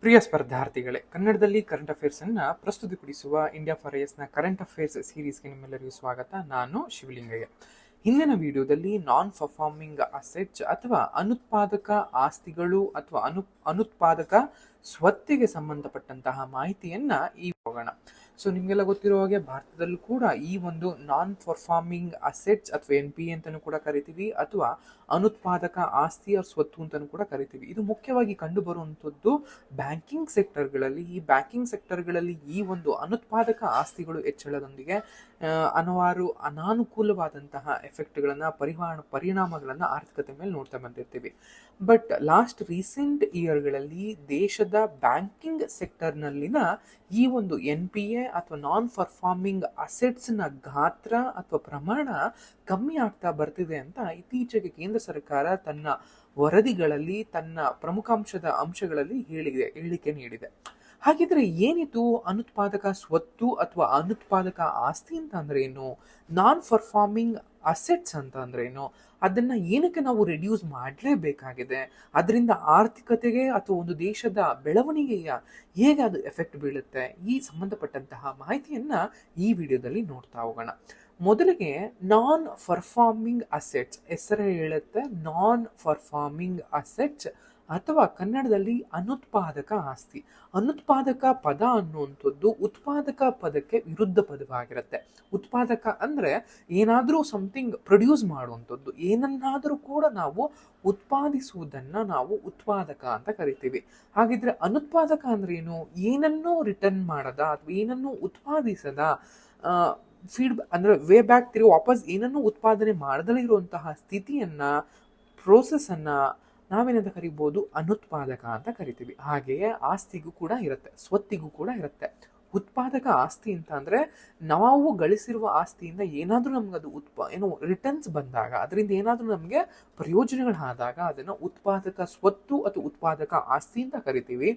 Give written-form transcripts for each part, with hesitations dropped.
ಪ್ರಿಯ ಸ್ಪರ್ಧಾರ್ಥಿಗಳೇ, ಕನ್ನಡದಲ್ಲಿ current affairs ಅನ್ನ ಪ್ರಸ್ತುತಿಪಡಿಸುವ India for ನ ಕರೆಂಟ್ ಅಫೇರ್ಸ್ ಸೀರೀಸ್ಗೆ ನಿಮ್ಮೆಲ್ಲರಿಗೂ ಸ್ವಾಗತ. ನಾನು ಶಿವಲಿಂಗಯ್ಯ. ಹಿಂದಿನ ವಿಡಿಯೋದಲ್ಲಿ ನಾನ್ ಪರ್ಫಾರ್ಮಿಂಗ್ ಅಸೆಟ್ಸ್ ಅಥವಾ ಅನುತ್ಪಾದಕ ಆಸ್ತಿಗಳು ಅಥವಾ ಅನುತ್ಪಾದಕ ಸ್ವತ್ತಿಗೆ ಸಂಬಂಧಪಟ್ಟಂತಹ ಮಾಹಿತಿಯನ್ನ ಈ ಹೋಗೋಣ. ಸೊ ನಿಮ್ಗೆಲ್ಲ ಗೊತ್ತಿರೋ ಹಾಗೆ ಭಾರತದಲ್ಲೂ ಕೂಡ ಈ ಒಂದು ನಾನ್ ಪರ್ಫಾರ್ಮಿಂಗ್ ಅಸೆಟ್ಸ್ ಅಥವಾ NPA ಅಂತಾನೂ ಕೂಡ ಕರಿತೀವಿ, ಅಥವಾ ಅನುತ್ಪಾದಕ ಆಸ್ತಿ ಅಥವಾ ಸ್ವತ್ತು ಅಂತಾನೂ ಕೂಡ ಕರಿತೀವಿ. ಇದು ಮುಖ್ಯವಾಗಿ ಕಂಡು ಬರುವಂತದ್ದು ಬ್ಯಾಂಕಿಂಗ್ ಸೆಕ್ಟರ್ಗಳಲ್ಲಿ. ಈ ಬ್ಯಾಂಕಿಂಗ್ ಸೆಕ್ಟರ್ಗಳಲ್ಲಿ ಈ ಒಂದು ಅನುತ್ಪಾದಕ ಆಸ್ತಿಗಳು ಹೆಚ್ಚಳದೊಂದಿಗೆ ಹಲವಾರು ಅನಾನುಕೂಲವಾದಂತಹ ಎಫೆಕ್ಟ್ಗಳನ್ನ ಪರಿಣಾಮಗಳನ್ನ ಆರ್ಥಿಕತೆ ಮೇಲೆ ನೋಡ್ತಾ ಬಂದಿರ್ತೀವಿ. ಬಟ್ ಲಾಸ್ಟ್ ರೀಸೆಂಟ್ ಇಯರ್ಗಳಲ್ಲಿ ದೇಶದ ಬ್ಯಾಂಕಿಂಗ್ ಸೆಕ್ಟರ್ನಲ್ಲಿನ ಈ ಒಂದು NPA ಅಥವಾ ನಾನ್ ಪರ್ಫಾರ್ಮಿಂಗ್ ಅಸೆಟ್ಸ್ ನ ಗಾತ್ರ ಅಥವಾ ಪ್ರಮಾಣ ಕಮ್ಮಿ ಆಗ್ತಾ ಬರ್ತಿದೆ ಅಂತ ಇತ್ತೀಚೆಗೆ ಕೇಂದ್ರ ಸರ್ಕಾರ ತನ್ನ ವರದಿಗಳಲ್ಲಿ, ತನ್ನ ಪ್ರಮುಖಾಂಶದ ಅಂಶಗಳಲ್ಲಿ ಹೇಳಿಕೆ ನೀಡಿದೆ. ಹಾಗಿದ್ರೆ ಏನಿದು ಅನುತ್ಪಾದಕ ಸ್ವತ್ತು ಅಥವಾ ಅನುತ್ಪಾದಕ ಆಸ್ತಿ ಅಂತ ಅಂದ್ರೆ ಏನು, ನಾನ್ ಪರ್ಫಾರ್ಮಿಂಗ್ ಅಸೆಟ್ಸ್ ಅಂತ ಅಂದ್ರೆ ಏನು, ಅದನ್ನ ಏನಕ್ಕೆ ನಾವು ರಿಡ್ಯೂಸ್ ಮಾಡಲೇಬೇಕಾಗಿದೆ, ಅದರಿಂದ ಆರ್ಥಿಕತೆಗೆ ಅಥವಾ ಒಂದು ದೇಶದ ಬೆಳವಣಿಗೆಯ ಹೇಗೆ ಅದು ಎಫೆಕ್ಟ್ ಬೀಳುತ್ತೆ, ಈ ಸಂಬಂಧಪಟ್ಟಂತಹ ಮಾಹಿತಿಯನ್ನ ಈ ವಿಡಿಯೋದಲ್ಲಿ ನೋಡ್ತಾ ಹೋಗೋಣ. ಮೊದಲಿಗೆ ನಾನ್ ಪರ್ಫಾರ್ಮಿಂಗ್ ಅಸೆಟ್ಸ್ ಹೆಸರೇ ಹೇಳುತ್ತೆ, ನಾನ್ ಪರ್ಫಾರ್ಮಿಂಗ್ ಅಸೆಟ್ಸ್ ಅಥವಾ ಕನ್ನಡದಲ್ಲಿ ಅನುತ್ಪಾದಕ ಆಸ್ತಿ. ಅನುತ್ಪಾದಕ ಪದ ಅನ್ನುವಂಥದ್ದು ಉತ್ಪಾದಕ ಪದಕ್ಕೆ ವಿರುದ್ಧ ಪದವಾಗಿರುತ್ತೆ. ಉತ್ಪಾದಕ ಅಂದ್ರೆ ಏನಾದ್ರೂ ಸಮಥಿಂಗ್ ಪ್ರೊಡ್ಯೂಸ್ ಮಾಡುವಂಥದ್ದು, ಏನನ್ನಾದ್ರೂ ಕೂಡ ನಾವು ಉತ್ಪಾದಿಸುವುದನ್ನ ನಾವು ಉತ್ಪಾದಕ ಅಂತ ಕರಿತೀವಿ. ಹಾಗಿದ್ರೆ ಅನುತ್ಪಾದಕ ಅಂದ್ರೆ ಏನು, ಏನನ್ನೂ ರಿಟರ್ನ್ ಮಾಡದ ಅಥವಾ ಏನನ್ನೂ ಉತ್ಪಾದಿಸದ, ಅಂದ್ರೆ ವೇ ಬ್ಯಾಕ್ ತಿರುಗಿ ವಾಪಸ್ ಏನನ್ನೂ ಉತ್ಪಾದನೆ ಮಾಡದಲೇ ಇರುವಂತಹ ಸ್ಥಿತಿಯನ್ನ, ಪ್ರೋಸೆಸ್ ಅನ್ನ ನಾವೇನಂತ ಕರಿಬಹುದು, ಅನುತ್ಪಾದಕ ಅಂತ ಕರಿತೀವಿ. ಹಾಗೆಯೇ ಆಸ್ತಿಗೂ ಕೂಡ ಇರುತ್ತೆ, ಸ್ವತ್ತಿಗೂ ಕೂಡ ಇರುತ್ತೆ. ಉತ್ಪಾದಕ ಆಸ್ತಿ ಅಂತ ಅಂದ್ರೆ ನಾವು ಗಳಿಸಿರುವ ಆಸ್ತಿಯಿಂದ ಏನಾದ್ರೂ ನಮ್ಗೆ ಅದು ರಿಟರ್ನ್ಸ್ ಬಂದಾಗ, ಅದರಿಂದ ಏನಾದ್ರೂ ನಮ್ಗೆ ಪ್ರಯೋಜನಗಳಾದಾಗ ಅದನ್ನ ಉತ್ಪಾದಕ ಸ್ವತ್ತು ಅಥವಾ ಉತ್ಪಾದಕ ಆಸ್ತಿ ಅಂತ ಕರಿತೀವಿ.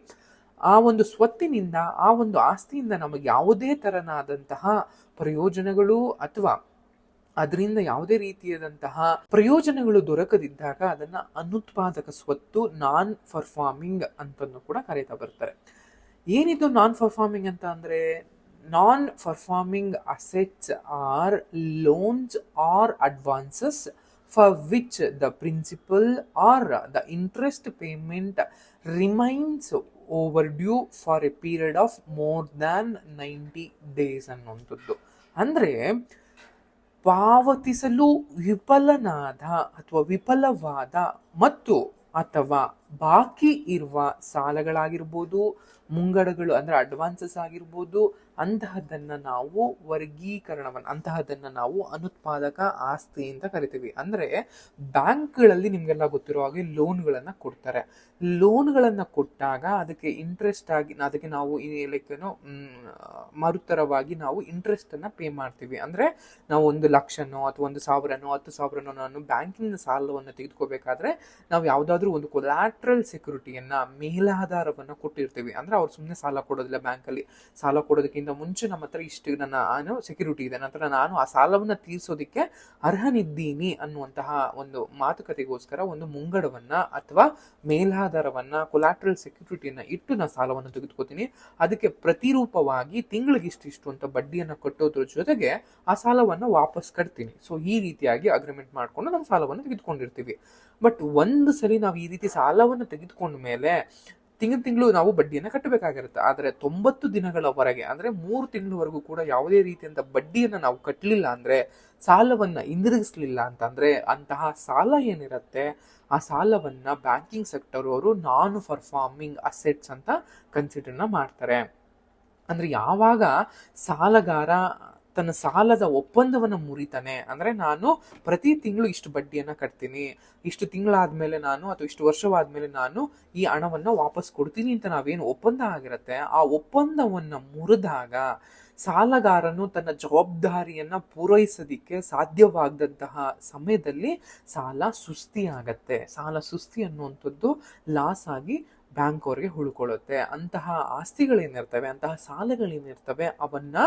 ಆ ಒಂದು ಸ್ವತ್ತಿನಿಂದ, ಆ ಒಂದು ಆಸ್ತಿಯಿಂದ ನಮಗೆ ಯಾವುದೇ ತರನಾದಂತಹ ಪ್ರಯೋಜನಗಳು ಅಥವಾ ಅದರಿಂದ ಯಾವುದೇ ರೀತಿಯಾದಂತಹ ಪ್ರಯೋಜನಗಳು ದೊರಕದಿದ್ದಾಗ ಅದನ್ನ ಅನುತ್ಪಾದಕ ಸ್ವತ್ತು, ನಾನ್ ಪರ್ಫಾರ್ಮಿಂಗ್ ಅಂತನೂ ಕೂಡ ಕರೀತಾ ಬರ್ತಾರೆ. ಏನಿದು ನಾನ್ ಪರ್ಫಾರ್ಮಿಂಗ್ ಅಂತ ಅಂದ್ರೆ, non performing assets are loans or advances for which the principal or the interest payment remains overdue for a period of more than 90 days ಅನ್ನುವಂಥದ್ದು. ಅಂದ್ರೆ ಪಾವತಿಸಲು ವಿಫಲನಾದ ಅಥವಾ ವಿಫಲವಾದ ಮತ್ತು ಅಥವಾ ಬಾಕಿ ಇರುವ ಸಾಲಗಳಾಗಿರ್ಬೋದು, ಮುಂಗಡಗಳು ಅಂದ್ರೆ ಅಡ್ವಾನ್ಸಸ್ ಆಗಿರ್ಬೋದು, ಅಂತಹದನ್ನ ನಾವು ಅಂತಹದನ್ನ ನಾವು ಅನುತ್ಪಾದಕ ಆಸ್ತಿ ಅಂತ ಕರಿತೀವಿ. ಅಂದ್ರೆ ಬ್ಯಾಂಕ್ಗಳಲ್ಲಿ ನಿಮ್ಗೆಲ್ಲ ಗೊತ್ತಿರೋ ಹಾಗೆ ಲೋನ್ಗಳನ್ನ ಕೊಡ್ತಾರೆ. ಲೋನ್ಗಳನ್ನ ಕೊಟ್ಟಾಗ ಅದಕ್ಕೆ ಇಂಟ್ರೆಸ್ಟ್ ಆಗಿ, ಅದಕ್ಕೆ ನಾವು ಮರುತ್ತರವಾಗಿ ನಾವು ಇಂಟ್ರೆಸ್ಟ್ ಅನ್ನ ಪೇ ಮಾಡ್ತೀವಿ. ಅಂದ್ರೆ ನಾವು 1,00,000 ಅಥವಾ 1,000 10,000 ನಾನು ಬ್ಯಾಂಕಿನ ಸಾಲವನ್ನು ತೆಗೆದುಕೋಬೇಕಾದ್ರೆ ನಾವು ಯಾವ್ದಾದ್ರು ಒಂದು ಕೊಲಾಟ್ರಲ್ ಸೆಕ್ಯೂರಿಟಿಯನ್ನ, ಮೇಲಾಧಾರವನ್ನ ಕೊಟ್ಟಿರ್ತೀವಿ. ಅಂದ್ರೆ ಅವ್ರು ಸುಮ್ಮನೆ ಸಾಲ ಕೊಡೋದಿಲ್ಲ. ಬ್ಯಾಂಕಲ್ಲಿ ಸಾಲ ಕೊಡೋದಕ್ಕಿಂತ ಮುಂಚೆ ನಮ್ಮ ಹತ್ರ ಇಷ್ಟು ನನ್ನ ಸೆಕ್ಯೂರಿಟಿ ಇದೆ, ನಂತರ ನಾನು ಆ ಸಾಲವನ್ನ ತೀರ್ಸೋದಿಕ್ಕೆ ಅರ್ಹನಿದ್ದೀನಿ ಅನ್ನುವಂತಹ ಒಂದು ಮಾತುಕತೆಗೋಸ್ಕರ ಒಂದು ಮುಂಗಡವನ್ನ ಅಥವಾ ಮೇಲಾಧಾರವನ್ನ, ಕೊಲಾಟ್ರಲ್ ಸೆಕ್ಯೂರಿಟಿಯನ್ನ ಇಟ್ಟು ನಾನು ಸಾಲವನ್ನು ತೆಗೆದುಕೋತೀನಿ. ಅದಕ್ಕೆ ಪ್ರತಿರೂಪವಾಗಿ ತಿಂಗಳಿಗೆ ಇಷ್ಟು ಅಂತ ಬಡ್ಡಿಯನ್ನ ಕಟ್ಟೋದ್ರ ಜೊತೆಗೆ ಆ ಸಾಲವನ್ನ ವಾಪಸ್ ಕಟ್ತೀನಿ. ಸೊ ಈ ರೀತಿಯಾಗಿ ಅಗ್ರಿಮೆಂಟ್ ಮಾಡ್ಕೊಂಡು ನಾವು ಸಾಲವನ್ನು ತೆಗೆದುಕೊಂಡಿರ್ತೀವಿ. ಬಟ್ ಒಂದು ಸರಿ ನಾವು ಈ ರೀತಿ ಸಾಲವನ್ನು ತೆಗೆದುಕೊಂಡ ಮೇಲೆ ತಿಂಗಳು ನಾವು ಬಡ್ಡಿಯನ್ನು ಕಟ್ಟಬೇಕಾಗಿರುತ್ತೆ. ಆದರೆ 90 ದಿನಗಳವರೆಗೆ ಅಂದ್ರೆ 3 ತಿಂಗಳವರೆಗೂ ಕೂಡ ಯಾವುದೇ ರೀತಿಯಂತ ಬಡ್ಡಿಯನ್ನ ನಾವು ಕಟ್ಟಲಿಲ್ಲ ಅಂದ್ರೆ, ಸಾಲವನ್ನ ಹಿಂದಿರುಗಿಸ್ಲಿಲ್ಲ ಅಂತಂದ್ರೆ, ಅಂತಹ ಸಾಲ ಏನಿರುತ್ತೆ ಆ ಸಾಲವನ್ನ ಬ್ಯಾಂಕಿಂಗ್ ಸೆಕ್ಟರ್ ಅವರು ನಾನ್ ಪರ್ಫಾರ್ಮಿಂಗ್ ಅಸೆಟ್ಸ್ ಅಂತ ಕನ್ಸಿಡರ್ನ ಮಾಡ್ತಾರೆ. ಅಂದ್ರೆ ಯಾವಾಗ ಸಾಲಗಾರ ತನ್ನ ಸಾಲದ ಒಪ್ಪಂದವನ್ನ ಮುರಿತಾನೆ, ಅಂದ್ರೆ ನಾನು ಪ್ರತಿ ತಿಂಗಳು ಇಷ್ಟು ಬಡ್ಡಿಯನ್ನ ಕಟ್ತೀನಿ, ಇಷ್ಟು ತಿಂಗಳಾದ್ಮೇಲೆ ನಾನು ಅಥವಾ ಇಷ್ಟು ವರ್ಷವಾದ್ಮೇಲೆ ನಾನು ಈ ಹಣವನ್ನ ವಾಪಸ್ ಕೊಡ್ತೀನಿ ಅಂತ ನಾವೇನು ಒಪ್ಪಂದ ಆಗಿರುತ್ತೆ, ಆ ಒಪ್ಪಂದವನ್ನ ಮುರಿದಾಗ ಸಾಲಗಾರನು ತನ್ನ ಜವಾಬ್ದಾರಿಯನ್ನ ಪೂರೈಸೋದಿಕ್ಕೆ ಸಾಧ್ಯವಾಗದಂತಹ ಸಮಯದಲ್ಲಿ ಸಾಲ ಸುಸ್ತಿ ಅನ್ನುವಂಥದ್ದು ಲಾಸ್ ಆಗಿ ಬ್ಯಾಂಕ್ ಅವ್ರಿಗೆ ಉಳ್ಕೊಳ್ಳುತ್ತೆ. ಅಂತಹ ಆಸ್ತಿಗಳೇನಿರ್ತವೆ, ಅಂತಹ ಸಾಲಗಳೇನಿರ್ತವೆ ಅವನ್ನ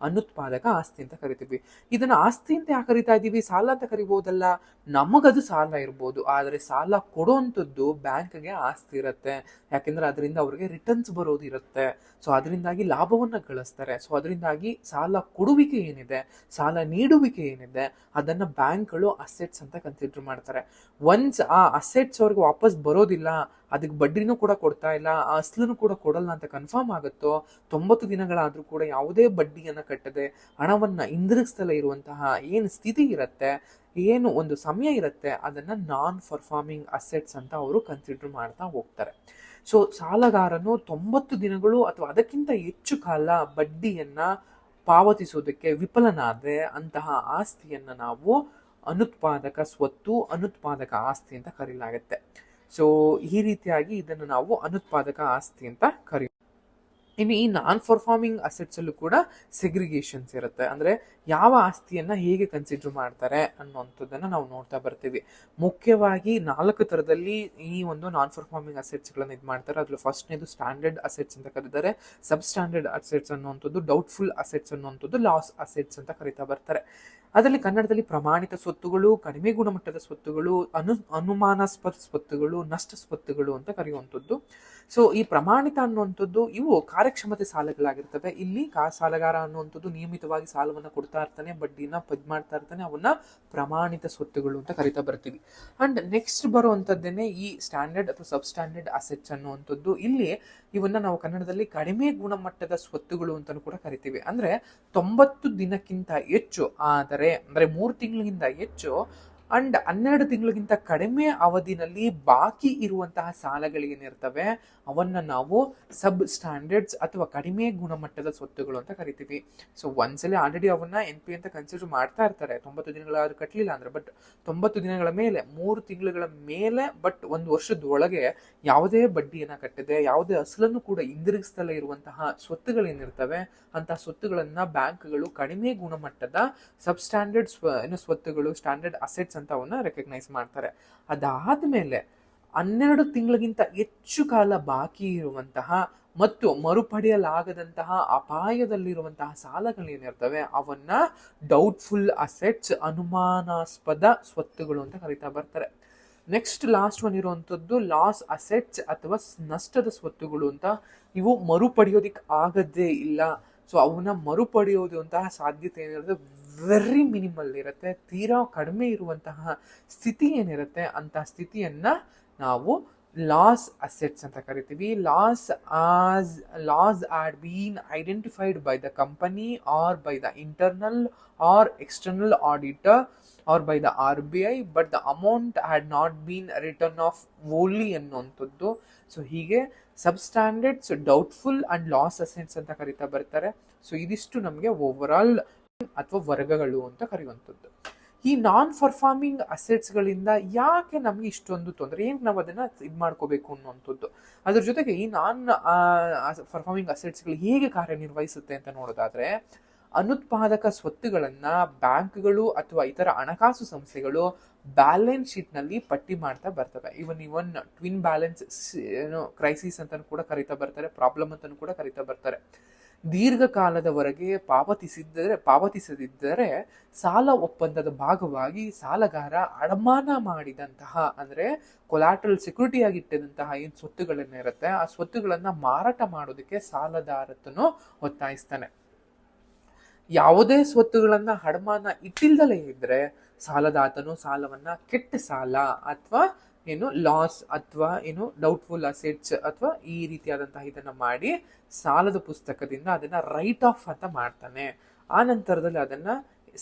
ಅನುತ್ಪಾದಕ ಆಸ್ತಿ ಅಂತ ಕರಿತೀವಿ. ಇದನ್ನ ಆಸ್ತಿ ಅಂತ ಯಾಕೆ ಕರಿತಾ ಇದೀವಿ, ಸಾಲ ಅಂತ ಕರಿಬಹುದಲ್ಲ? ನಮಗದು ಸಾಲ ಇರ್ಬೋದು, ಆದ್ರೆ ಸಾಲ ಕೊಡುವಂಥದ್ದು ಬ್ಯಾಂಕ್ಗೆ ಆಸ್ತಿ ಇರುತ್ತೆ. ಯಾಕೆಂದ್ರೆ ಅದರಿಂದ ಅವ್ರಿಗೆ ರಿಟರ್ನ್ಸ್ ಬರೋದಿರುತ್ತೆ. ಸೊ ಅದರಿಂದಾಗಿ ಲಾಭವನ್ನ ಗಳಿಸ್ತಾರೆ. ಸೊ ಅದರಿಂದಾಗಿ ಸಾಲ ಕೊಡುವಿಕೆ ಏನಿದೆ, ಸಾಲ ನೀಡುವಿಕೆ ಏನಿದೆ, ಅದನ್ನ ಬ್ಯಾಂಕ್ಗಳು ಅಸೆಟ್ಸ್ ಅಂತ ಕನ್ಸಿಡರ್ ಮಾಡ್ತಾರೆ. ಒನ್ಸ್ ಆ ಅಸೆಟ್ಸ್ ಅವ್ರಿಗೆ ವಾಪಸ್ ಬರೋದಿಲ್ಲ, ಅದಕ್ಕೆ ಬಡ್ಡಿನೂ ಕೂಡ ಕೊಡ್ತಾ ಇಲ್ಲ, ಆ ಅಸ್ಲನ್ನು ಕೂಡ ಕೊಡಲ್ಲ ಅಂತ ಕನ್ಫರ್ಮ್ ಆಗುತ್ತೋ, 90 ದಿನಗಳಾದ್ರೂ ಕೂಡ ಯಾವುದೇ ಬಡ್ಡಿಯನ್ನ ಕಟ್ಟದೆ ಹಣವನ್ನ ಹಿಂದಿರುಗಿಸ್ತಲೇ ಇರುವಂತಹ ಏನು ಸ್ಥಿತಿ ಇರುತ್ತೆ, ಏನು ಒಂದು ಸಮಯ ಇರುತ್ತೆ, ಅದನ್ನ ನಾನ್ ಪರ್ಫಾರ್ಮಿಂಗ್ ಅಸೆಟ್ಸ್ ಅಂತ ಅವರು ಕನ್ಸಿಡರ್ ಮಾಡ್ತಾ ಹೋಗ್ತಾರೆ. ಸೊ ಸಾಲಗಾರನು 90 ದಿನಗಳು ಅಥವಾ ಅದಕ್ಕಿಂತ ಹೆಚ್ಚು ಕಾಲ ಬಡ್ಡಿಯನ್ನ ಪಾವತಿಸೋದಕ್ಕೆ ವಿಫಲನಾದ್ರೆ ಅಂತಹ ಆಸ್ತಿಯನ್ನ ನಾವು ಅನುತ್ಪಾದಕ ಸ್ವತ್ತು, ಅನುತ್ಪಾದಕ ಆಸ್ತಿ ಅಂತ ಕರೆಯಲಾಗುತ್ತೆ. ಸೊ ಈ ರೀತಿಯಾಗಿ ಇದನ್ನು ನಾವು ಅನುತ್ಪಾದಕ ಆಸ್ತಿ ಅಂತ ಕರೀತೀವಿ. ಇನ್ನು ಈ ನಾನ್ ಪರ್ಫಾರ್ಮಿಂಗ್ ಅಸೆಟ್ಸ್ ಅಲ್ಲೂ ಕೂಡ ಸೆಗ್ರಿಗೇಷನ್ಸ್ ಇರುತ್ತೆ. ಅಂದ್ರೆ ಯಾವ ಆಸ್ತಿಯನ್ನ ಹೇಗೆ ಕನ್ಸಿಡರ್ ಮಾಡ್ತಾರೆ ಅನ್ನುವಂಥದ್ದನ್ನ ನಾವು ನೋಡ್ತಾ ಬರ್ತೀವಿ. ಮುಖ್ಯವಾಗಿ 4 ತರದಲ್ಲಿ ಈ ಒಂದು ನಾನ್ ಪರ್ಫಾರ್ಮಿಂಗ್ ಅಸೆಟ್ಸ್ ಗಳನ್ನ ಇದು ಮಾಡ್ತಾರೆ. ಅದ್ರಲ್ಲಿ ಫಸ್ಟ್ನೇದು ಸ್ಟ್ಯಾಂಡರ್ಡ್ ಅಸೆಟ್ಸ್ ಅಂತ ಕರೀತಾರೆ, ಸಬ್ ಸ್ಟ್ಯಾಂಡರ್ಡ್ ಅಸೆಟ್ಸ್ ಅನ್ನುವಂಥದ್ದು, ಡೌಟ್ಫುಲ್ ಅಸೆಟ್ಸ್ ಅನ್ನುವಂಥದ್ದು, ಲಾಸ್ ಅಸೆಟ್ಸ್ ಅಂತ ಕರೀತಾ ಬರ್ತಾರೆ. ಅದರಲ್ಲಿ ಕನ್ನಡದಲ್ಲಿ ಪ್ರಮಾಣಿತ ಸ್ವತ್ತುಗಳು, ಕಡಿಮೆ ಗುಣಮಟ್ಟದ ಸ್ವತ್ತುಗಳು, ಅನುಮಾನಾಸ್ಪದ ಸ್ವತ್ತುಗಳು, ನಷ್ಟ ಸ್ವತ್ತುಗಳು ಅಂತ ಕರೆಯುವಂಥದ್ದು. ಸೊ ಈ ಪ್ರಮಾಣಿತ ಅನ್ನುವಂಥದ್ದು ಇವು ಕಾರ್ಯಕ್ಷಮತೆ ಸಾಲಗಳಾಗಿರ್ತವೆ. ಇಲ್ಲಿ ಸಾಲಗಾರ ಅನ್ನುವಂಥದ್ದು ನಿಯಮಿತವಾಗಿ ಸಾಲವನ್ನ ಕೊಡ್ತಾ ಇರ್ತಾನೆ, ಬಡ್ಡಿನ ಮಾಡ್ತಾ ಇರ್ತಾನೆ, ಅವನ್ನ ಪ್ರಮಾಣಿತ ಸ್ವತ್ತುಗಳು ಅಂತ ಕರಿತಾ ಬರ್ತೀವಿ. ಅಂಡ್ ನೆಕ್ಸ್ಟ್ ಬರುವಂತದ್ದೇನೆ ಈ ಸ್ಟ್ಯಾಂಡರ್ಡ್ ಅಥವಾ ಸಬ್ ಸ್ಟ್ಯಾಂಡರ್ಡ್ ಅಸೆಟ್ಸ್ ಅನ್ನುವಂಥದ್ದು. ಇಲ್ಲಿ ಇವನ್ನ ನಾವು ಕನ್ನಡದಲ್ಲಿ ಕಡಿಮೆ ಗುಣಮಟ್ಟದ ಸ್ವತ್ತುಗಳು ಅಂತಾನು ಕೂಡ ಕರಿತೀವಿ. ಅಂದ್ರೆ 90 ದಿನಕ್ಕಿಂತ ಹೆಚ್ಚು ಆದರೆ, ಅಂದ್ರೆ 3 ತಿಂಗಳಿಗಿಂತ ಹೆಚ್ಚು ಅಂಡ್ 12 ತಿಂಗಳಿಗಿಂತ ಕಡಿಮೆ ಅವಧಿನಲ್ಲಿ ಬಾಕಿ ಇರುವಂತಹ ಸಾಲಗಳೇನಿರ್ತವೆ ಅವನ್ನ ನಾವು ಸಬ್ ಸ್ಟ್ಯಾಂಡರ್ಡ್ಸ್ ಅಥವಾ ಕಡಿಮೆ ಗುಣಮಟ್ಟದ ಸ್ವತ್ತುಗಳು ಅಂತ ಕರಿತೀವಿ. ಸೊ ಒಂದ್ಸಲಿ ಆಲ್ರೆಡಿ ಅವನ್ನ NP ಅಂತ ಕನ್ಸಿಡರ್ ಮಾಡ್ತಾ ಇರ್ತಾರೆ, 90 ದಿನಗಳಾದ್ರೂ ಕಟ್ಟಲಿಲ್ಲ ಅಂದ್ರೆ. ಬಟ್ 90 ದಿನಗಳ ಮೇಲೆ, 3 ತಿಂಗಳ ಮೇಲೆ, ಬಟ್ 1 ವರ್ಷದೊಳಗೆ ಯಾವುದೇ ಬಡ್ಡಿಯನ್ನ ಕಟ್ಟದೆ, ಯಾವುದೇ ಅಸಲನ್ನು ಕೂಡ ಹಿಂದಿರುಗಿಸ್ತಲೇ ಇರುವಂತಹ ಸ್ವತ್ತುಗಳೇನಿರ್ತವೆ ಅಂತಹ ಸ್ವತ್ತುಗಳನ್ನ ಬ್ಯಾಂಕ್ಗಳು ಕಡಿಮೆ ಗುಣಮಟ್ಟದ ಸಬ್ ಸ್ಟ್ಯಾಂಡರ್ಡ್ ಸ್ವತ್ತುಗಳು, ಸ್ಟ್ಯಾಂಡರ್ಡ್ ಅಸೆಟ್ಸ್ ಅಂತ ಅವನ್ನ ರೆಕಗ್ನೈಸ್ ಮಾಡ್ತಾರೆ. ಅದಾದ್ಮೇಲೆ 12 ತಿಂಗಳಿಗಿಂತ ಹೆಚ್ಚು ಕಾಲ ಬಾಕಿ ಇರುವಂತಹ ಮತ್ತು ಮರುಪಡೆಯಲಾಗದಂತಹ ಅಪಾಯದಲ್ಲಿರುವಂತಹ ಸಾಲಗಳೇನಿರ್ತವೆ ಅವನ್ನ ಡೌಟ್ಫುಲ್ ಅಸೆಟ್ಸ್, ಅನುಮಾನಾಸ್ಪದ ಸ್ವತ್ತುಗಳು ಅಂತ ಕರೀತಾ ಬರ್ತಾರೆ. ನೆಕ್ಸ್ಟ್ ಲಾಸ್ಟ್ ಒನ್ ಇರುವಂತದ್ದು ಲಾಸ್ ಅಸೆಟ್ಸ್ ಅಥವಾ ನಷ್ಟದ ಸ್ವತ್ತುಗಳು ಅಂತ. ಇವು ಮರುಪಡೆಯೋದಿಕ್ ಆಗದೇ ಇಲ್ಲ. ಸೊ ಅವನ್ನ ಮರುಪಡೆಯೋದಂತಹ ಸಾಧ್ಯತೆ ಏನಿರುತ್ತೆ ವೆರಿ ಮಿನಿಮಲ್ ಇರುತ್ತೆ, ತೀರಾ ಕಡಿಮೆ ಇರುವಂತಹ ಸ್ಥಿತಿ ಏನಿರುತ್ತೆ ಅಂತಹ ಸ್ಥಿತಿಯನ್ನ ನಾವು ಲಾಸ್ ಅಸೆಟ್ಸ್ ಅಂತ ಕರಿತೀವಿ. Loss are been identified by the company or by the internal or external auditor or by the RBI but the amount had not been written off wholly ಅನ್ನುವಂಥದ್ದು. ಸೊ ಹೀಗೆ ಸಬ್ಸ್ಟ್ಯಾಂಡರ್ಡ್ಸ್, ಡೌಟ್ಫುಲ್ ಅಂಡ್ ಲಾಸ್ ಅಸೆಟ್ಸ್ ಅಂತ ಕರಿತಾ ಬರ್ತಾರೆ. So ಇದಿಷ್ಟು ನಮಗೆ over ಅಥವಾ ವರ್ಗಗಳು ಅಂತ ಕರೆಯುವಂಥದ್ದು. ಈ ನಾನ್ ಪರ್ಫಾರ್ಮಿಂಗ್ ಅಸೆಟ್ಸ್ ಗಳಿಂದ ಯಾಕೆ ನಮ್ಗೆ ಇಷ್ಟೊಂದು ತೊಂದರೆ, ಏನ್ ನಾವು ಅದನ್ನ ಇದು ಮಾಡ್ಕೋಬೇಕು ಅನ್ನುವಂಥದ್ದು. ಅದ್ರ ಜೊತೆಗೆ ಈ ನಾನ್ ಪರ್ಫಾರ್ಮಿಂಗ್ ಅಸೆಟ್ಸ್ ಗಳು ಹೇಗೆ ಕಾರ್ಯನಿರ್ವಹಿಸುತ್ತೆ ಅಂತ ನೋಡೋದಾದ್ರೆ, ಅನುತ್ಪಾದಕ ಸ್ವತ್ತುಗಳನ್ನ ಬ್ಯಾಂಕ್ಗಳು ಅಥವಾ ಇತರ ಹಣಕಾಸು ಸಂಸ್ಥೆಗಳು ಬ್ಯಾಲೆನ್ಸ್ ಶೀಟ್ ನಲ್ಲಿ ಪಟ್ಟಿ ಮಾಡ್ತಾ ಬರ್ತವೆ. ಇವನ್ ಟ್ವಿನ್ ಬ್ಯಾಲೆನ್ಸ್ ಕ್ರೈಸಿಸ್ ಅಂತ ಕೂಡ ಕರಿತಾ ಬರ್ತಾರೆ, ಪ್ರಾಬ್ಲಮ್ ಅಂತಾನು ಕೂಡ ಕರಿತಾ ಬರ್ತಾರೆ. ದೀರ್ಘಕಾಲದವರೆಗೆ ಪಾವತಿಸದಿದ್ದರೆ ಸಾಲ ಒಪ್ಪಂದದ ಭಾಗವಾಗಿ ಸಾಲಗಾರ ಅಡಮಾನ ಮಾಡಿದಂತಹ, ಅಂದ್ರೆ ಕೊಲಾಟ್ರಲ್ ಸೆಕ್ಯೂರಿಟಿ ಆಗಿಟ್ಟದಂತಹ ಏನ್ ಸ್ವತ್ತುಗಳನ್ನ ಇರುತ್ತೆ ಆ ಸ್ವತ್ತುಗಳನ್ನ ಮಾರಾಟ ಮಾಡೋದಕ್ಕೆ ಸಾಲದಾರತನು ಒತ್ತಾಯಿಸ್ತಾನೆ. ಯಾವುದೇ ಸ್ವತ್ತುಗಳನ್ನ ಅಡಮಾನ ಇಟ್ಟಿಲ್ದಲೇ ಇದ್ರೆ ಸಾಲದಾತನು ಸಾಲವನ್ನ ಕೆಟ್ಟ ಸಾಲ ಅಥವಾ ಲಾಸ್ ಅಥವಾ ಡೌಟ್ಫುಲ್ ಅಸೆಟ್ಸ್ ಅಥವಾ ಈ ರೀತಿಯಾದಂತಹ ಇದನ್ನ ಮಾಡಿ ಸಾಲದ ಪುಸ್ತಕದಿಂದ ಅದನ್ನ ರೈಟ್ ಆಫ್ ಅಂತ ಮಾಡ್ತಾನೆ. ಆ ನಂತರದಲ್ಲಿ ಅದನ್ನ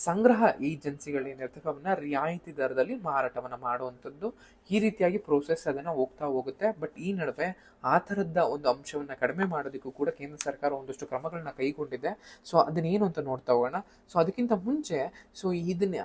ಸಂಗ್ರಹ ಏಜೆನ್ಸಿಗಳೇನಿರ್ತವೆ ಅವನ್ನ ರಿಯಾಯಿತಿ ದರದಲ್ಲಿ ಮಾರಾಟವನ್ನ ಮಾಡುವಂಥದ್ದು. ಈ ರೀತಿಯಾಗಿ ಪ್ರೋಸೆಸ್ ಅದನ್ನ ಹೋಗುತ್ತೆ. ಬಟ್ ಈ ನಡುವೆ ಆ ತರದ ಒಂದು ಅಂಶವನ್ನ ಕಡಿಮೆ ಮಾಡೋದಕ್ಕೂ ಕೂಡ ಕೇಂದ್ರ ಸರ್ಕಾರ ಒಂದಷ್ಟು ಕ್ರಮಗಳನ್ನ ಕೈಗೊಂಡಿದೆ. ಸೊ ಅದನ್ನೇನು ಅಂತ ನೋಡ್ತಾ ಹೋಗೋಣ. ಸೊ ಅದಕ್ಕಿಂತ ಮುಂಚೆ ಇದನ್ನ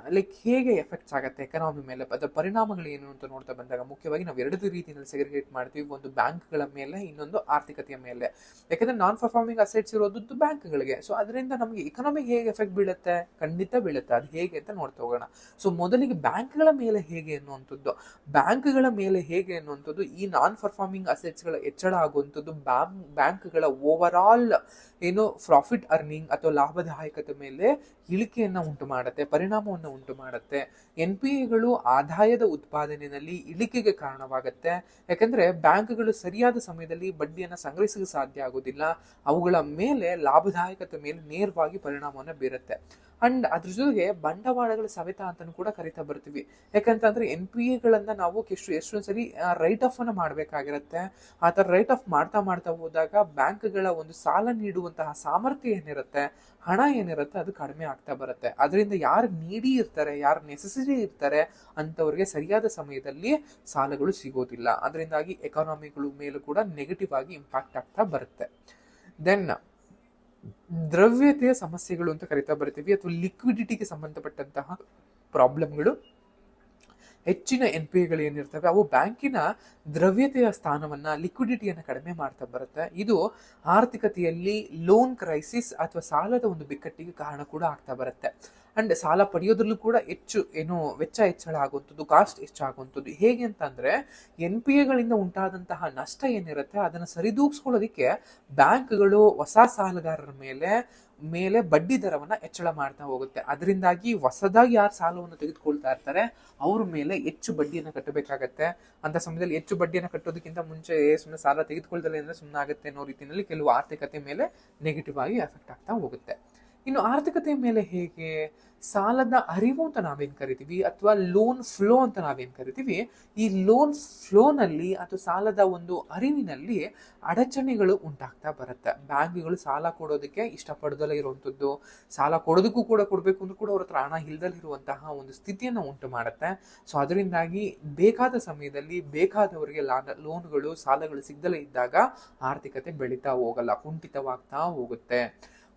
ಹೇಗೆ ಎಫೆಕ್ಟ್ಸ್ ಆಗುತ್ತೆ ಎಕನಾಮಿ ಮೇಲೆ, ಅದರ ಪರಿಣಾಮಗಳು ಏನು ಅಂತ ನೋಡ್ತಾ ಬಂದಾಗ ಮುಖ್ಯವಾಗಿ ನಾವು 2 ರೀತಿಯಲ್ಲಿ ಸೆಗ್ರಿಗೇಟ್ ಮಾಡ್ತೀವಿ. ಒಂದು ಬ್ಯಾಂಕ್ಗಳ ಮೇಲೆ, ಇನ್ನೊಂದು ಆರ್ಥಿಕತೆಯ ಮೇಲೆ. ಯಾಕಂದ್ರೆ ನಾನ್ ಪರ್ಫಾರ್ಮಿಂಗ್ ಅಸೆಟ್ಸ್ ಇರೋದು ಬ್ಯಾಂಕ್ಗಳಿಗೆ. ಸೊ ಅದರಿಂದ ನಮಗೆ ಎಕನಾಮಿಗೆ ಹೇಗೆ ಎಫೆಕ್ಟ್ ಬೀಳುತ್ತೆ, ಖಂಡಿತ ಬೀಳುತ್ತೆ. ಅದು ಹೇಗೆ ಅಂತ ನೋಡ್ತಾ ಹೋಗೋಣ. ಸೊ ಮೊದಲಿಗೆ ಬ್ಯಾಂಕ್ಗಳ ಮೇಲೆ ಹೇಗೆ ಅನ್ನುವಂಥದ್ದು ಈ ನಾನ್ ಪರ್ಫಾರ್ಮಿಂಗ್ ಅಸೆಟ್ಸ್ ಗಳ ಹೆಚ್ಚಳ ಆಗುವಂಥದ್ದು ಬ್ಯಾಂಕ್ಗಳ ಓವರ್ ಆಲ್ ಏನು ಪ್ರಾಫಿಟ್ ಅರ್ನಿಂಗ್ ಅಥವಾ ಲಾಭದಾಯಕತೆ ಮೇಲೆ ಇಳಿಕೆಯನ್ನ ಉಂಟು ಮಾಡುತ್ತೆ, ಪರಿಣಾಮವನ್ನು ಉಂಟು ಮಾಡುತ್ತೆ. NPAಗಳು ಆದಾಯದ ಉತ್ಪಾದನೆಯಲ್ಲಿ ಇಳಿಕೆಗೆ ಕಾರಣವಾಗುತ್ತೆ. ಯಾಕಂದ್ರೆ ಬ್ಯಾಂಕ್ಗಳು ಸರಿಯಾದ ಸಮಯದಲ್ಲಿ ಬಡ್ಡಿಯನ್ನು ಸಂಗ್ರಹಿಸಲು ಸಾಧ್ಯ ಆಗುವುದಿಲ್ಲ, ಅವುಗಳ ಮೇಲೆ ಲಾಭದಾಯಕತೆ ಮೇಲೆ ನೇರವಾಗಿ ಪರಿಣಾಮವನ್ನು ಬೀರುತ್ತೆ. ಅಂಡ್ ಅದ್ರ ಜೊತೆಗೆ ಬಂಡವಾಳಗಳ ಸವೆತ ಅಂತಾನು ಕೂಡ ಕರಿತಾ ಬರ್ತೀವಿ. ಯಾಕಂತಂದ್ರೆ NPAಗಳನ್ನ ನಾವು ಎಷ್ಟೊಂದ್ಸರಿ ರೈಟ್ ಆಫ್ ಅನ್ನ ಮಾಡ್ಬೇಕಾಗಿರುತ್ತೆ. ಆ ತರ ರೈಟ್ ಆಫ್ ಮಾಡ್ತಾ ಹೋದಾಗ ಬ್ಯಾಂಕ್ಗಳ ಒಂದು ಸಾಲ ನೀಡುವಂತಹ ಸಾಮರ್ಥ್ಯ ಏನಿರುತ್ತೆ, ಹಣ ಏನಿರುತ್ತೆ, ಅದು ಕಡಿಮೆ ಆಗ್ತಾ ಬರುತ್ತೆ. ಅದರಿಂದ ಯಾರು ನೀಡಿ ಇರ್ತಾರೆ, ಯಾರು ನೆಸೆಸರಿ ಇರ್ತಾರೆ ಅಂತವ್ರಿಗೆ ಸರಿಯಾದ ಸಮಯದಲ್ಲಿ ಸಾಲಗಳು ಸಿಗೋದಿಲ್ಲ. ಅದರಿಂದಾಗಿ ಎಕಾನಮಿಗಳು ಮೇಲೂ ಕೂಡ ನೆಗೆಟಿವ್ ಆಗಿ ಇಂಪ್ಯಾಕ್ಟ್ ಆಗ್ತಾ ಬರುತ್ತೆ. ದೆನ್ ದ್ರವ್ಯತೆಯ ಸಮಸ್ಯೆಗಳು ಅಂತ ಕರಿತಾ ಬರ್ತೀವಿ, ಅಥವಾ ಲಿಕ್ವಿಡಿಟಿಗೆ ಸಂಬಂಧಪಟ್ಟಂತಹ ಪ್ರಾಬ್ಲಮ್ಗಳು. ಹೆಚ್ಚಿನ NPAಗಳು ಏನಿರ್ತವೆ ಅವು ಬ್ಯಾಂಕಿನ ದ್ರವ್ಯತೆಯ ಸ್ಥಾನವನ್ನ, ಲಿಕ್ವಿಡಿಟಿಯನ್ನು ಕಡಿಮೆ ಮಾಡ್ತಾ ಬರುತ್ತೆ. ಇದು ಆರ್ಥಿಕತೆಯಲ್ಲಿ ಲೋನ್ ಕ್ರೈಸಿಸ್ ಅಥವಾ ಸಾಲದ ಒಂದು ಬಿಕ್ಕಟ್ಟಿಗೆ ಕಾರಣ ಕೂಡ ಆಗ್ತಾ ಬರುತ್ತೆ. ಅಂಡ್ ಸಾಲ ಪಡೆಯೋದ್ರಲ್ಲೂ ಕೂಡ ವೆಚ್ಚ ಹೆಚ್ಚಳ ಆಗುವಂಥದ್ದು, ಕಾಸ್ಟ್ ಹೆಚ್ಚಾಗುವಂಥದ್ದು. ಹೇಗೆ ಅಂತಂದ್ರೆ NPAಗಳಿಂದ ಉಂಟಾದಂತಹ ನಷ್ಟ ಏನಿರುತ್ತೆ ಅದನ್ನು ಸರಿದೂಗಿಸ್ಕೊಳ್ಳೋದಿಕ್ಕೆ ಬ್ಯಾಂಕ್ಗಳು ಹೊಸ ಸಾಲಗಾರರ ಮೇಲೆ ಬಡ್ಡಿ ದರವನ್ನ ಹೆಚ್ಚಳ ಮಾಡ್ತಾ ಹೋಗುತ್ತೆ. ಅದರಿಂದಾಗಿ ಹೊಸದಾಗಿ ಯಾರು ಸಾಲವನ್ನು ತೆಗೆದುಕೊಳ್ತಾ ಇರ್ತಾರೆ ಅವ್ರ ಮೇಲೆ ಹೆಚ್ಚು ಬಡ್ಡಿಯನ್ನು ಕಟ್ಟಬೇಕಾಗತ್ತೆ. ಅಂತ ಸಮಯದಲ್ಲಿ ಹೆಚ್ಚು ಬಡ್ಡಿಯನ್ನು ಕಟ್ಟೋದಕ್ಕಿಂತ ಮುಂಚೆ ಸುಮ್ಮನೆ ಸಾಲ ತೆಗೆದುಕೊಳ್ದಲ್ಲ ಅಂದ್ರೆ ಸುಮ್ಮನೆ ಆಗುತ್ತೆ ಅನ್ನೋ ರೀತಿಯಲ್ಲಿ ಕೆಲವು ಆರ್ಥಿಕತೆ ಮೇಲೆ ನೆಗೆಟಿವ್ ಆಗಿ ಎಫೆಕ್ಟ್ ಆಗ್ತಾ ಹೋಗುತ್ತೆ. ಇನ್ನು ಆರ್ಥಿಕತೆ ಮೇಲೆ ಹೇಗೆ, ಸಾಲದ ಅರಿವು ಅಂತ ನಾವೇನ್ ಕರಿತೀವಿ ಅಥವಾ ಲೋನ್ ಫ್ಲೋ ಅಂತ ನಾವೇನ್ ಕರಿತೀವಿ, ಈ ಲೋನ್ ಫ್ಲೋನಲ್ಲಿ ಅಥವಾ ಸಾಲದ ಒಂದು ಅರಿವಿನಲ್ಲಿ ಅಡಚಣೆಗಳು ಉಂಟಾಗ್ತಾ ಬರುತ್ತೆ. ಬ್ಯಾಂಕ್ಗಳು ಸಾಲ ಕೊಡೋದಕ್ಕೆ ಇಷ್ಟಪಡದಲ್ಲ ಇರುವಂಥದ್ದು, ಸಾಲ ಕೊಡೋದಕ್ಕೂ ಕೂಡ ಕೊಡಬೇಕು ಅಂದ್ರೂ ಕೂಡ ಅವ್ರ ಹತ್ರ ಹಣ ಇಲ್ದಲ್ಲಿರುವಂತಹ ಒಂದು ಸ್ಥಿತಿಯನ್ನು ಉಂಟು ಮಾಡುತ್ತೆ. ಸೊ ಅದರಿಂದಾಗಿ ಬೇಕಾದ ಸಮಯದಲ್ಲಿ ಬೇಕಾದವರಿಗೆ ಲೋನ್ಗಳು, ಸಾಲಗಳು ಸಿಗದಲೇ ಇದ್ದಾಗ ಆರ್ಥಿಕತೆ ಬೆಳೀತಾ ಹೋಗಲ್ಲ, ಕುಂಠಿತವಾಗ್ತಾ ಹೋಗುತ್ತೆ.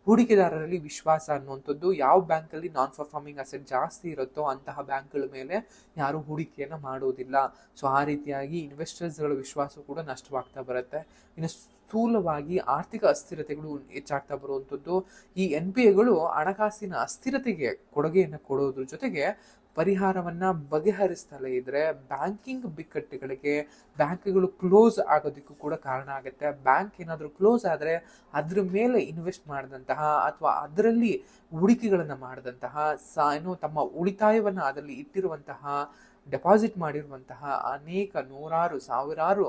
ಹೂಡಿಕೆದಾರರಲ್ಲಿ ವಿಶ್ವಾಸ ಅನ್ನುವಂಥದ್ದು, ಯಾವ ಬ್ಯಾಂಕಲ್ಲಿ ನಾನ್ ಪರ್ಫಾರ್ಮಿಂಗ್ ಅಸೆಟ್ ಜಾಸ್ತಿ ಇರುತ್ತೋ ಅಂತಹ ಬ್ಯಾಂಕ್ಗಳ ಮೇಲೆ ಯಾರು ಹೂಡಿಕೆಯನ್ನು ಮಾಡೋದಿಲ್ಲ. ಸೊ ಆ ರೀತಿಯಾಗಿ ಇನ್ವೆಸ್ಟರ್ಸ್ಗಳ ವಿಶ್ವಾಸ ಕೂಡ ನಷ್ಟವಾಗ್ತಾ ಬರುತ್ತೆ. ಇನ್ನು ಸ್ಥೂಲವಾಗಿ ಆರ್ಥಿಕ ಅಸ್ಥಿರತೆಗಳು ಹೆಚ್ಚಾಗ್ತಾ ಬರುವಂಥದ್ದು. ಈ NPAಗಳು ಹಣಕಾಸಿನ ಅಸ್ಥಿರತೆಗೆ ಕೊಡುಗೆಯನ್ನು ಕೊಡೋದ್ರ ಜೊತೆಗೆ ಪರಿಹಾರವನ್ನ ಬಗೆಹರಿಸ್ತಲೇ ಇದ್ರೆ ಬ್ಯಾಂಕಿಂಗ್ ಬಿಕ್ಕಟ್ಟುಗಳಿಗೆ, ಬ್ಯಾಂಕ್ಗಳು ಕ್ಲೋಸ್ ಆಗೋದಕ್ಕೂ ಕೂಡ ಕಾರಣ ಆಗುತ್ತೆ. ಬ್ಯಾಂಕ್ ಏನಾದರೂ ಕ್ಲೋಸ್ ಆದರೆ ಅದ್ರ ಮೇಲೆ ಇನ್ವೆಸ್ಟ್ ಮಾಡಿದಂತಹ ಅಥವಾ ಅದರಲ್ಲಿ ಹೂಡಿಕೆಗಳನ್ನು ಮಾಡಿದಂತಹ ತಮ್ಮ ಉಳಿತಾಯವನ್ನು ಅದರಲ್ಲಿ ಇಟ್ಟಿರುವಂತಹ, ಡೆಪಾಸಿಟ್ ಮಾಡಿರುವಂತಹ ಅನೇಕ ನೂರಾರು ಸಾವಿರಾರು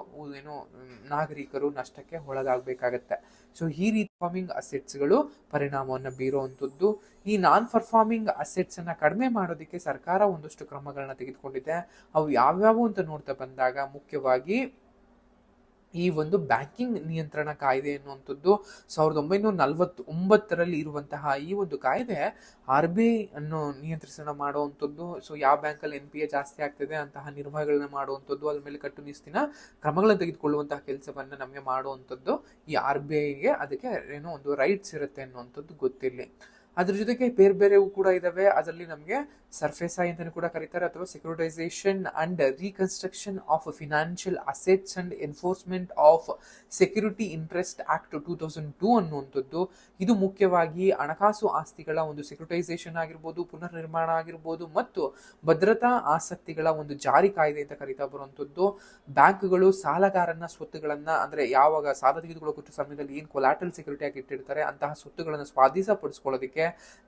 ನಾಗರಿಕರು ನಷ್ಟಕ್ಕೆ ಒಳಗಾಗಬೇಕಾಗತ್ತೆ. ಸೊ ಈ ರೀತಿ ಪರ್ಫಾರ್ಮಿಂಗ್ ಅಸೆಟ್ಸ್ಗಳು ಪರಿಣಾಮವನ್ನು ಬೀರುವಂಥದ್ದು. ಈ ನಾನ್ ಪರ್ಫಾರ್ಮಿಂಗ್ ಅಸೆಟ್ಸ್ ಅನ್ನ ಕಡಿಮೆ ಮಾಡೋದಕ್ಕೆ ಸರ್ಕಾರ ಒಂದಷ್ಟು ಕ್ರಮಗಳನ್ನ ತೆಗೆದುಕೊಂಡಿದೆ. ಅವು ಯಾವ್ಯಾವು ಅಂತ ನೋಡ್ತಾ ಬಂದಾಗ ಮುಖ್ಯವಾಗಿ ಈ ಒಂದು ಬ್ಯಾಂಕಿಂಗ್ ನಿಯಂತ್ರಣ ಕಾಯ್ದೆ ಎನ್ನುವಂಥದ್ದು 1949ರಲ್ಲಿ ಇರುವಂತಹ ಈ ಒಂದು ಕಾಯ್ದೆ RBI ಅನ್ನು ನಿಯಂತ್ರಿಸಣ ಮಾಡುವಂಥದ್ದು. ಸೊ ಯಾವ ಬ್ಯಾಂಕಲ್ಲಿ NPA ಜಾಸ್ತಿ ಆಗ್ತದೆ ಅಂತಹ ನಿರ್ವಹಣೆಗಳನ್ನ ಮಾಡುವಂಥದ್ದು, ಅದ್ರ ಮೇಲೆ ಕಟ್ಟುನಿಟ್ಟಿನ ಕ್ರಮಗಳನ್ನು ತೆಗೆದುಕೊಳ್ಳುವಂತಹ ಕೆಲಸವನ್ನ ನಮಗೆ ಮಾಡುವಂಥದ್ದು ಈ RBIಗೆ. ಅದಕ್ಕೆ ಒಂದು ರೈಟ್ಸ್ ಇರುತ್ತೆ ಅನ್ನುವಂಥದ್ದು ಗೊತ್ತಿರಲಿ. ಅದ್ರ ಜೊತೆಗೆ ಬೇರೆ ಬೇರೆವು ಕೂಡ ಇದಾವೆ. ಅದರಲ್ಲಿ ನಮಗೆ ಸರ್ಫೇಸಾಯಿ ಅಂತಾನು ಕೂಡ ಕರೀತಾರೆ, ಅಥವಾ securitisation and reconstruction of financial assets and enforcement of security interest act 2002 ಅನ್ನುವಂಥದ್ದು. ಇದು ಮುಖ್ಯವಾಗಿ ಹಣಕಾಸು ಆಸ್ತಿಗಳ ಒಂದು ಸೆಕ್ಯೂರಿಟೈಸೇಷನ್ ಆಗಿರ್ಬೋದು, ಪುನರ್ ನಿರ್ಮಾಣ ಆಗಿರ್ಬೋದು, ಮತ್ತು ಭದ್ರತಾ ಆಸಕ್ತಿಗಳ ಒಂದು ಜಾರಿ ಕಾಯ್ದೆ ಅಂತ ಕರೀತಾ ಬರುವಂಥದ್ದು. ಬ್ಯಾಂಕ್ಗಳು ಸಾಲಗಾರನ ಸ್ವತ್ತುಗಳನ್ನ, ಅಂದ್ರೆ ಯಾವಾಗ ಸಾಲ ತೆಗೆದುಕೊಳ್ಳೋ ಸಮಯದಲ್ಲಿ ಏನ್ ಕೊಲಾಟರಲ್ ಸೆಕ್ಯೂರಿಟಿ ಆಗಿ ಇಟ್ಟಿರ್ತಾರೆ ಅಂತಹ ಸ್ವತ್ತುಗಳನ್ನು ಸ್ವಾಧೀನಪಡಿಸ್ಕೊಳ್ಳೋದಕ್ಕೆ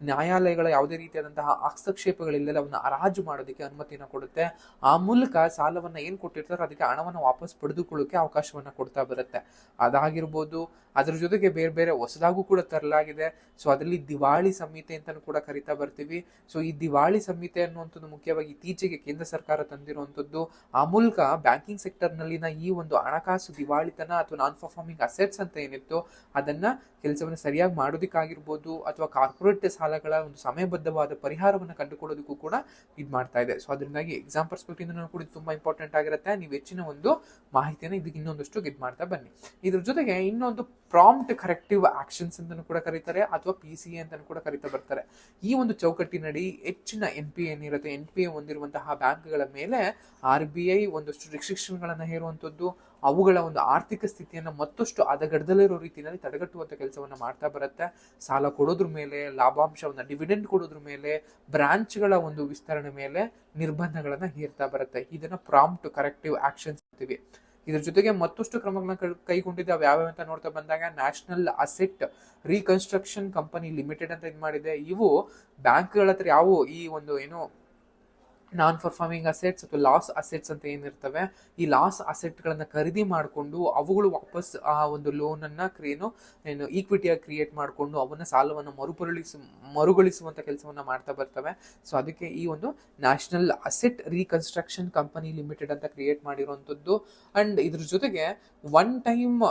ನ್ಯಾಯಾಲಯಗಳ ಯಾವುದೇ ರೀತಿಯಾದಂತಹ ಹಸ್ತಕ್ಷೇಪಗಳಿಲ್ಲದೆ ಅವನ್ನ ಹರಾಜು ಮಾಡೋದಕ್ಕೆ ಅನುಮತಿಯನ್ನು ಕೊಡುತ್ತೆ. ಆ ಮೂಲಕ ಸಾಲವನ್ನ ಏನ್ ಕೊಟ್ಟಿರ್ತಾರೋ ಅದಕ್ಕೆ ಹಣವನ್ನು ವಾಪಸ್ ಪಡೆದುಕೊಳ್ಳೋಕೆ ಅವಕಾಶವನ್ನ ಕೊಡ್ತಾ ಬರುತ್ತೆ. ಅದಾಗಿರ್ಬೋದು. ಅದ್ರ ಜೊತೆಗೆ ಬೇರೆ ಬೇರೆ ಹೊಸದಾಗೂ ಕೂಡ ತರಲಾಗಿದೆ. ಸೊ ಅದರಲ್ಲಿ ದಿವಾಳಿ ಸಂಹಿತೆ ಅಂತಾನು ಕೂಡ ಕರಿತಾ ಬರ್ತೀವಿ. ಸೊ ಈ ದಿವಾಳಿ ಸಂಹಿತೆ ಅನ್ನುವಂಥದ್ದು ಮುಖ್ಯವಾಗಿ ಇತ್ತೀಚೆಗೆ ಕೇಂದ್ರ ಸರ್ಕಾರ ತಂದಿರುವಂಥದ್ದು. ಆ ಮೂಲಕ ಬ್ಯಾಂಕಿಂಗ್ ಸೆಕ್ಟರ್ ನಲ್ಲಿನ ಈ ಒಂದು ಹಣಕಾಸು ದಿವಾಳಿತನ ಅಥವಾ ನಾನ್ ಪರ್ಫಾರ್ಮಿಂಗ್ ಅಸೆಟ್ಸ್ ಅಂತ ಏನಿತ್ತು ಅದನ್ನ ಕೆಲಸವನ್ನು ಸರಿಯಾಗಿ ಮಾಡೋದಕ್ಕಾಗಿರ್ಬೋದು, ಅಥವಾ ಕಾರ್ಪೊರೇಟ್ ಸಾಲಗಳ ಒಂದು ಸಮಯಬದ್ಧವಾದ ಪರಿಹಾರವನ್ನು ಕಂಡುಕೊಳ್ಳೋದಕ್ಕೂ ಕೂಡ ಇದು ಮಾಡ್ತಾ ಇದೆ. ಸೊ ಅದರಿಂದಾಗಿ ಎಕ್ಸಾಮ್ ಪರ್ಸ್ಪೆಕ್ಟಿವ್ ಕೂಡ ತುಂಬಾ ಇಂಪಾರ್ಟೆಂಟ್ ಆಗಿರುತ್ತೆ. ನೀವು ಹೆಚ್ಚಿನ ಒಂದು ಮಾಹಿತಿಯನ್ನು ಇದಕ್ಕೆ ಇನ್ನೊಂದಷ್ಟು ಇದು ಮಾಡ್ತಾ ಬನ್ನಿ. ಇದ್ರ ಜೊತೆಗೆ ಇನ್ನೊಂದು ಪ್ರಾಂಪ್ಟ್ ಕರೆಕ್ಟಿವ್ ಆಕ್ಷನ್ಸ್ ಅಂತಾನು ಕೂಡ ಕರೀತಾರೆ, ಅಥವಾ PCA ಅಂತಾನು ಕೂಡ ಕರೀತಾ ಬರ್ತಾರೆ. ಈ ಒಂದು ಚೌಕಟ್ಟಿನಡಿ ಹೆಚ್ಚಿನ NPA ಏನಿರುತ್ತೆ, NPA ಹೊಂದಿರುವಂತಹ ಬ್ಯಾಂಕ್ಗಳ ಮೇಲೆ RBI ಒಂದಷ್ಟು ರಿಸ್ಟ್ರಿಕ್ಷನ್ ಗಳನ್ನ ಹೇರುವಂಥದ್ದು, ಅವುಗಳ ಒಂದು ಆರ್ಥಿಕ ಸ್ಥಿತಿಯನ್ನು ಮತ್ತಷ್ಟು ಹದಗೆಡದಲ್ಲಿರೋ ರೀತಿಯಲ್ಲಿ ತಡೆಗಟ್ಟುವಂತ ಕೆಲಸವನ್ನ ಮಾಡ್ತಾ ಬರುತ್ತೆ. ಸಾಲ ಕೊಡೋದ್ರ ಮೇಲೆ, ಲಾಭಾಂಶವನ್ನ ಡಿವಿಡೆಂಡ್ ಕೊಡೋದ್ರ ಮೇಲೆ, ಬ್ರಾಂಚ್ಗಳ ಒಂದು ವಿಸ್ತರಣೆ ಮೇಲೆ ನಿರ್ಬಂಧಗಳನ್ನ ಹೇರ್ತಾ ಬರುತ್ತೆ. ಇದನ್ನ ಪ್ರಾಂಪ್ಟ್ ಕರೆಕ್ಟಿವ್ ಆಕ್ಷನ್ಸ್ ಅಂತೀವಿ. ಇದ್ರ ಜೊತೆಗೆ ಮತ್ತಷ್ಟು ಕ್ರಮಗಳನ್ನ ಕೈಗೊಂಡಿದ್ದಾವೆ ಯಾವ್ಯಾವ ಅಂತ ನೋಡ್ತಾ ಬಂದಾಗ national asset reconstruction company limited ಅಂತ ಇದು ಮಾಡಿದೆ. ಇವು ಬ್ಯಾಂಕ್ಗಳ ಹತ್ರ ಯಾವ ಈ ಒಂದು ಏನು ನಾನ್ ಪರ್ಫಾರ್ಮಿಂಗ್ ಅಸೆಟ್ಸ್ ಅಥವಾ ಲಾಸ್ ಅಸೆಟ್ಸ್ ಅಂತ ಏನಿರ್ತವೆ, ಈ ಲಾಸ್ ಅಸೆಟ್ಗಳನ್ನ ಖರೀದಿ ಮಾಡಿಕೊಂಡು ಅವುಗಳು ವಾಪಸ್ ಆ ಒಂದು ಲೋನನ್ನ ಏನು ಈಕ್ವಿಟಿಯಾಗಿ ಕ್ರಿಯೇಟ್ ಮಾಡಿಕೊಂಡು ಅವನ್ನ ಸಾಲವನ್ನು ಮರುಗಳಿಸುವಂತ ಕೆಲಸವನ್ನ ಮಾಡ್ತಾ ಬರ್ತವೆ. ಸೊ ಅದಕ್ಕೆ ಈ ಒಂದು national asset reconstruction company limited ಅಂತ ಕ್ರಿಯೇಟ್ ಮಾಡಿರುವಂಥದ್ದು. ಅಂಡ್ ಇದ್ರ ಜೊತೆಗೆ ಒನ್ ಟೈಮ್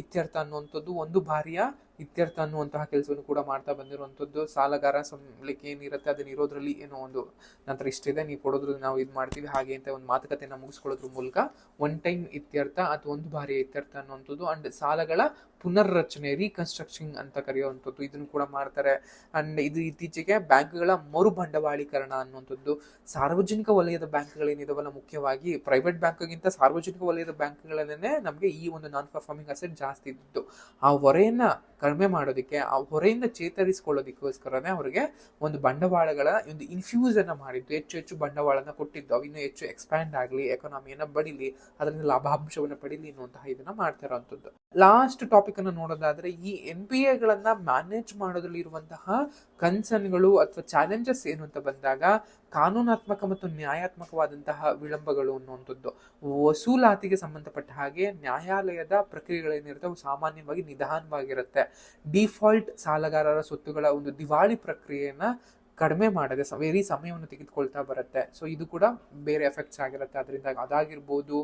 ಇತ್ಯರ್ಥ ಅನ್ನುವಂಥದ್ದು, ಒಂದು ಬಾರಿಯ ಇತ್ಯರ್ಥ ಅನ್ನುವಂತಹ ಕೆಲಸವನ್ನು ಕೂಡ ಮಾಡ್ತಾ ಬಂದಿರುವಂಥದ್ದು. ಸಾಲಗಾರ ಸಂಬಳಕ್ಕೆ ಏನಿರುತ್ತೆ ಅದನ್ನ ಇರೋದ್ರಲ್ಲಿ ಏನೋ ಒಂದು ನಂತರ ಇಷ್ಟಿದೆ ನೀವು ಕೊಡೋದ್ರಲ್ಲಿ ನಾವು ಇದು ಮಾಡ್ತೀವಿ ಹಾಗೆ ಅಂತ ಒಂದು ಮಾತುಕತೆಯನ್ನು ಮುಗಿಸ್ಕೊಳ್ಳೋದ್ರ ಮೂಲಕ ಒನ್ ಟೈಮ್ ಇತ್ಯರ್ಥ ಅಥವಾ ಒಂದು ಬಾರಿಯ ಇತ್ಯರ್ಥ ಅನ್ನುವಂಥದ್ದು ಅಂಡ್ ಸಾಲಗಳ ಪುನರ್ರಚನೆ ರೀಕನ್ಸ್ಟ್ರಕ್ಷನ್ ಅಂತ ಕರೆಯುವಂಥದ್ದು ಇದನ್ನು ಕೂಡ ಮಾಡ್ತಾರೆ. ಅಂಡ್ ಇದು ಇತ್ತೀಚೆಗೆ ಬ್ಯಾಂಕ್ಗಳ ಮರು ಬಂಡವಾಳೀಕರಣ ಅನ್ನುವಂಥದ್ದು, ಸಾರ್ವಜನಿಕ ವಲಯದ ಬ್ಯಾಂಕ್ಗಳೇನಿದಾವಲ್ಲ, ಮುಖ್ಯವಾಗಿ ಪ್ರೈವೇಟ್ ಬ್ಯಾಂಕ್ಗಿಂತ ಸಾರ್ವಜನಿಕ ವಲಯದ ಬ್ಯಾಂಕ್ಗಳನ್ನೇ ನಮಗೆ ಈ ಒಂದು ನಾನ್ ಪರ್ಫಾರ್ಮಿಂಗ್ ಅಸೆಟ್ ಜಾಸ್ತಿ ಇದ್ದು ಆ ಹೊರೆಯನ್ನ ಕಡಿಮೆ ಮಾಡೋದಕ್ಕೆ, ಆ ಹೊರೆಯಿಂದ ಚೇತರಿಸಿಕೊಳ್ಳೋದಕ್ಕೋಸ್ಕರನೇ ಅವರಿಗೆ ಒಂದು ಬಂಡವಾಳಗಳ ಒಂದು ಇನ್ಫ್ಯೂಸ್ ಅನ್ನ ಮಾಡಿದ್ದು, ಹೆಚ್ಚು ಬಂಡವಾಳನ ಕೊಟ್ಟಿದ್ದು, ಅವು ಇನ್ನೂ ಹೆಚ್ಚು ಎಕ್ಸ್ಪ್ಯಾಂಡ್ ಆಗಲಿ, ಎಕಾನಮಿಯನ್ನ ಬಡಿಲಿ, ಅದರಿಂದ ಲಾಭಾಂಶವನ್ನು ಪಡೀಲಿ ಅನ್ನುವಂತಹ ಇದನ್ನ ಮಾಡ್ತಾ ಇರುವಂಥದ್ದು. ಲಾಸ್ಟ್ ಟಾಪಿಕ್ ಅನ್ನು ನೋಡೋದಾದ್ರೆ ಈ NPA ಗಳನ್ನ ಮ್ಯಾನೇಜ್ ಮಾಡೋದ್ರಲ್ಲಿ ಇರುವಂತಹ ಕನ್ಸರ್ನ್ಗಳು ಅಥವಾ ಚಾಲೆಂಜಸ್ ಏನು ಅಂತ ಬಂದಾಗ ಕಾನೂನಾತ್ಮಕ ಮತ್ತು ನ್ಯಾಯಾತ್ಮಕವಾದಂತಹ ವಿಳಂಬಗಳು ಅನ್ನುವಂಥದ್ದು. ವಸೂಲಾತಿಗೆ ಸಂಬಂಧಪಟ್ಟ ಹಾಗೆ ನ್ಯಾಯಾಲಯದ ಪ್ರಕ್ರಿಯೆಗಳೇನಿರ್ತವೆ ಸಾಮಾನ್ಯವಾಗಿ ನಿಧಾನವಾಗಿರುತ್ತೆ. ಡಿಫಾಲ್ಟ್ ಸಾಲಗಾರರ ಸ್ವತ್ತುಗಳ ಒಂದು ದಿವಾಳಿ ಪ್ರಕ್ರಿಯೆಯನ್ನ ಕಡಿಮೆ ಮಾಡದೆ ವೇರಿ ಸಮಯವನ್ನು ತೆಗೆದುಕೊಳ್ತಾ ಬರುತ್ತೆ. ಸೊ ಇದು ಕೂಡ ಬೇರೆ ಎಫೆಕ್ಟ್ಸ್ ಆಗಿರುತ್ತೆ. ಅದರಿಂದ ಅದಾಗಿರ್ಬೋದು,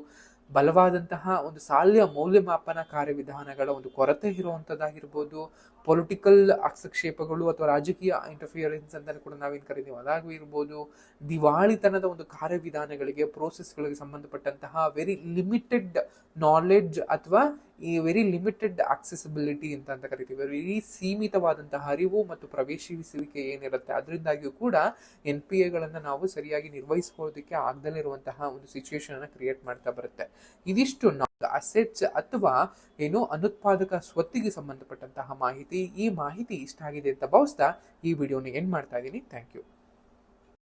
ಬಲವಾದಂತಹ ಒಂದು ಸಾಲ ಮೌಲ್ಯಮಾಪನ ಕಾರ್ಯವಿಧಾನಗಳ ಒಂದು ಕೊರತೆ ಇರುವಂತದ್ದಾಗಿರ್ಬೋದು, ಪೊಲಿಟಿಕಲ್ ಹಸ್ತಕ್ಷೇಪಗಳು ಅಥವಾ ರಾಜಕೀಯ ಇಂಟರ್ಫಿಯರೆನ್ಸ್ ಅಂತ ಕೂಡ ನಾವೇನು ಕರಿತೀವಿ ಅದಾಗಿರ್ಬೋದು, ದಿವಾಳಿತನದ ಒಂದು ಕಾರ್ಯವಿಧಾನಗಳಿಗೆ ಪ್ರೋಸೆಸ್ಗಳಿಗೆ ಸಂಬಂಧಪಟ್ಟಂತಹ ವೆರಿ ಲಿಮಿಟೆಡ್ ನಾಲೆಡ್ಜ್ ಅಥವಾ ಈ ವೆರಿ ಲಿಮಿಟೆಡ್ ಆಕ್ಸೆಸಿಬಿಲಿಟಿ ಅಂತ ಕರಿತೀವಿ, ವೆರಿ ಸೀಮಿತವಾದಂತಹ ಅರಿವು ಮತ್ತು ಪ್ರವೇಶಿಸುವಿಕೆ ಏನಿರುತ್ತೆ ಅದರಿಂದಾಗಿಯೂ ಕೂಡ NPA ಗಳನ್ನ ನಾವು ಸರಿಯಾಗಿ ನಿರ್ವಹಿಸ್ಕೊಳ್ಳೋದಕ್ಕೆ ಆಗದಲ್ಲೇ ಇರುವಂತಹ ಒಂದು ಸಿಚುವೇಶನ್ ಅನ್ನ ಕ್ರಿಯೇಟ್ ಮಾಡ್ತಾ ಬರುತ್ತೆ. ಇದಿಷ್ಟು ಅಸೆಟ್ಸ್ ಅಥವಾ ಏನು ಅನುತ್ಪಾದಕ ಸ್ವತ್ತಿಗೆ ಸಂಬಂಧಪಟ್ಟಂತಹ ಮಾಹಿತಿ. ಈ ಮಾಹಿತಿ ಇಷ್ಟ ಆಗಿದೆ ಅಂತ ಭಾವಿಸ್ತಾ ಈ ವಿಡಿಯೋನ ಎಂಡ್ ಮಾಡ್ತಾ ಇದ್ದೀನಿ. Thank you.